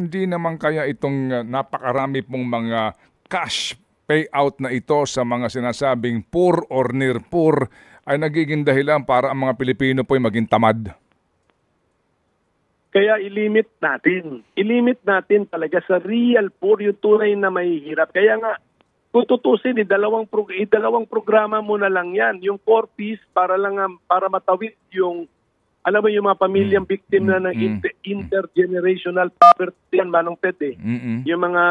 Hindi naman kaya itong napakarami pong mga cash payout na ito sa mga sinasabing poor or near poor ay nagiging dahilan para ang mga Pilipino po ay maging tamad? Kaya ilimit natin. Ilimit natin talaga sa real poor, yung tunay na mahihirap. Kaya nga, kung tutusin, dalawang programa mo na lang yan. Yung 4 piece para matawid yung, alam mo, yung mga pamilyang victim na ng intergenerational poverty yan, Manong Ted eh. Yung mga,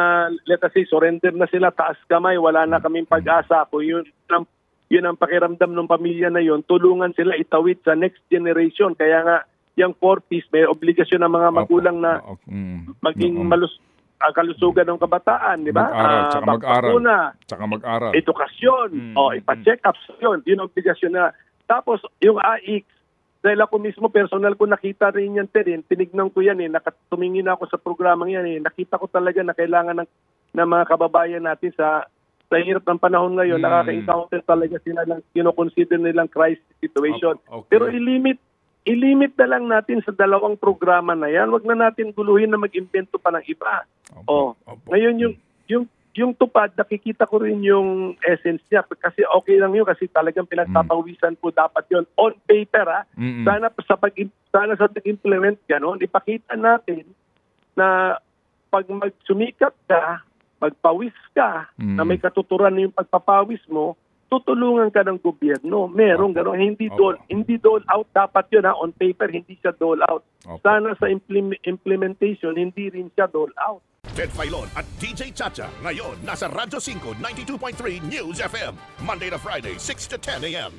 let us say, surrender na sila, taas kamay, wala na kaming pag-asa. Kung yun ang pakiramdam ng pamilya na yun, tulungan sila itawid sa next generation. Kaya nga, yung 4 piece, may obligasyon ng mga magulang na maging kalusugan ng kabataan, di ba? Tsaka mag-aral. Edukasyon, ipa-check up yun. Yun ang obligasyon na. Tapos, yung AIC, dahil ako mismo, personal ko nakita rin yan, tinignan ko yan tumingin ako sa programang yan nakita ko talaga na kailangan ng mga kababayan natin sa hirap ng panahon ngayon, nakaka-encounter talaga sila ng kinoconsider nilang crisis situation. Okay. Pero ilimit na lang natin sa dalawang programa na yan. Huwag na natin guluhin na mag-invento pa ng iba. Ngayon, yung tupad, nakikita ko rin yung essence niya. Kasi okay lang yun, kasi talagang pinagpapawisan po dapat yun. On paper, sana sa pag-implement gano'n, ipakita natin na pag magsumikap ka, magpawis ka, na may katuturan yung pagpapawis mo, tutulungan ka ng gobyerno. Meron gano'n. Hindi dole out dapat yun on paper, hindi siya dole out. Sana sa implementation, hindi rin siya dole out. Ted Filon at DJ Chacha. Ngayon, nasa Radyo 5, 92.3 News FM. Monday to Friday, 6 to 10 a.m.